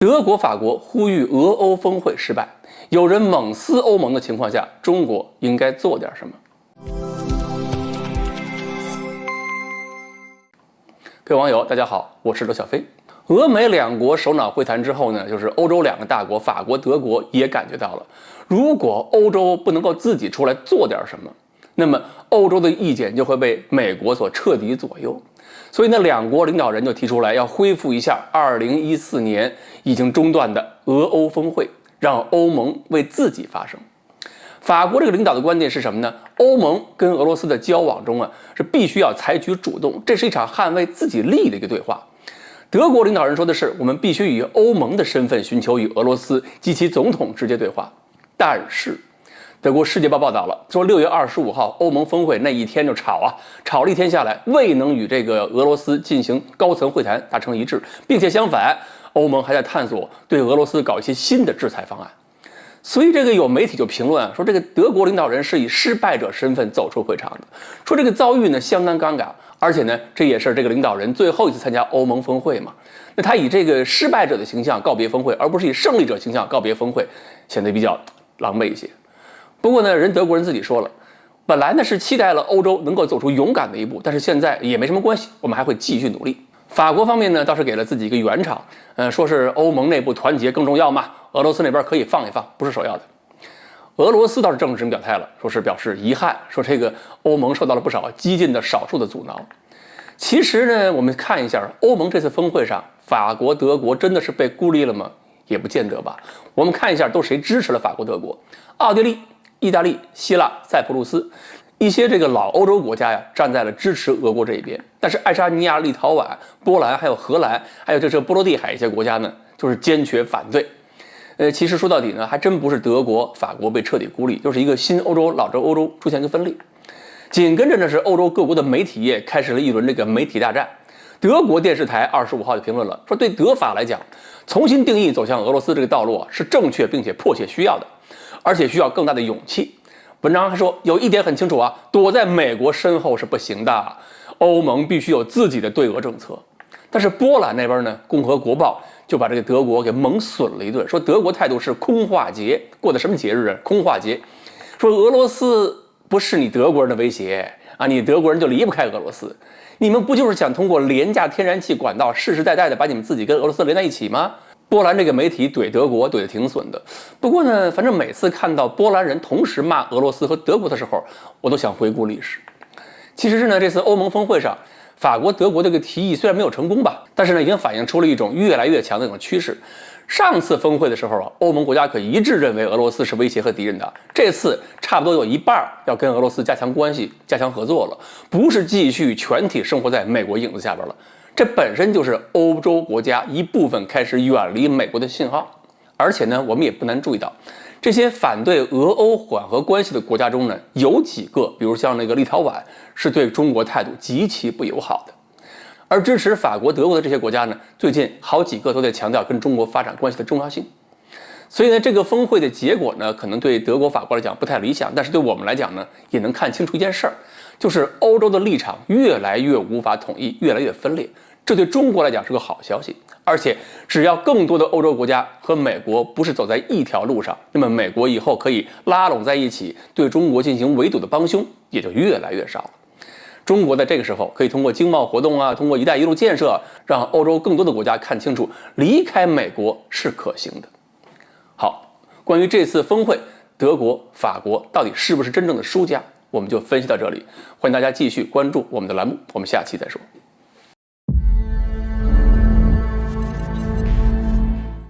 德国、法国呼吁俄欧峰会失败，有人猛撕欧盟的情况下，中国应该做点什么？各位网友，大家好，我是刘小飞。俄美两国首脑会谈之后呢，就是欧洲两个大国法国、德国也感觉到了，如果欧洲不能够自己出来做点什么，那么欧洲的意见就会被美国所彻底左右。所以呢，两国领导人就提出来要恢复一下2014年已经中断的俄欧峰会，让欧盟为自己发声。法国这个领导的观点是什么呢？欧盟跟俄罗斯的交往中是必须要采取主动，这是一场捍卫自己利益的一个对话。德国领导人说的是，我们必须以欧盟的身份寻求与俄罗斯及其总统直接对话。但是德国《世界报》报道了，说6月25号欧盟峰会那一天就吵了一天下来，未能与这个俄罗斯进行高层会谈达成一致，并且相反，欧盟还在探索对俄罗斯搞一些新的制裁方案。所以这个有媒体就评论说，这个德国领导人是以失败者身份走出会场的，说这个遭遇呢相当尴尬，而且呢这也是这个领导人最后一次参加欧盟峰会嘛。那他以这个失败者的形象告别峰会，而不是以胜利者形象告别峰会，显得比较狼狈一些。不过呢，人德国人自己说了，本来呢是期待了欧洲能够走出勇敢的一步，但是现在也没什么关系，我们还会继续努力。法国方面呢倒是给了自己一个圆场，说是欧盟内部团结更重要嘛，俄罗斯那边可以放一放，不是首要的。俄罗斯倒是正式表态了，说是表示遗憾，说这个欧盟受到了不少激进的少数的阻挠。其实呢，我们看一下欧盟这次峰会上，法国、德国真的是被孤立了吗？也不见得吧。我们看一下都谁支持了法国、德国，奥地利、意大利、希腊、塞浦路斯。一些这个老欧洲国家站在了支持俄国这一边，但是爱沙尼亚、立陶宛、波兰还有荷兰，还有这波罗的海一些国家呢，就是坚决反对。其实说到底呢，还真不是德国、法国被彻底孤立，就是一个新欧洲、老欧洲出现一个分裂。紧跟着呢，是欧洲各国的媒体业开始了一轮这个媒体大战。德国电视台25号就评论了，说对德法来讲，重新定义走向俄罗斯这个道路是正确并且迫切需要的，而且需要更大的勇气。文章还说，有一点很清楚躲在美国身后是不行的，欧盟必须有自己的对俄政策。但是波兰那边呢，共和国报就把这个德国给猛损了一顿，说德国态度是空话节，过的什么节日空话节，说俄罗斯不是你德国人的威胁你德国人就离不开俄罗斯，你们不就是想通过廉价天然气管道世世代代的把你们自己跟俄罗斯连在一起吗？波兰这个媒体怼德国怼得挺损的，不过呢，反正每次看到波兰人同时骂俄罗斯和德国的时候，我都想回顾历史。其实是呢，这次欧盟峰会上，法国、德国这个提议虽然没有成功吧，但是呢，已经反映出了一种越来越强的一种趋势。上次峰会的时候欧盟国家可一致认为俄罗斯是威胁和敌人的，这次差不多有一半要跟俄罗斯加强关系、加强合作了，不是继续全体生活在美国影子下边了。这本身就是欧洲国家一部分开始远离美国的信号。而且呢，我们也不难注意到，这些反对俄欧缓和关系的国家中呢，有几个，比如像那个立陶宛，是对中国态度极其不友好的。而支持法国、德国的这些国家呢，最近好几个都在强调跟中国发展关系的重要性。所以呢，这个峰会的结果呢，可能对德国、法国来讲不太理想，但是对我们来讲呢，也能看清楚一件事儿，就是欧洲的立场越来越无法统一，越来越分裂。这对中国来讲是个好消息，而且只要更多的欧洲国家和美国不是走在一条路上，那么美国以后可以拉拢在一起，对中国进行围堵的帮凶也就越来越少了。中国在这个时候可以通过经贸活动通过“一带一路”建设，让欧洲更多的国家看清楚，离开美国是可行的。好，关于这次峰会，德国、法国到底是不是真正的输家，我们就分析到这里。欢迎大家继续关注我们的栏目，我们下期再说。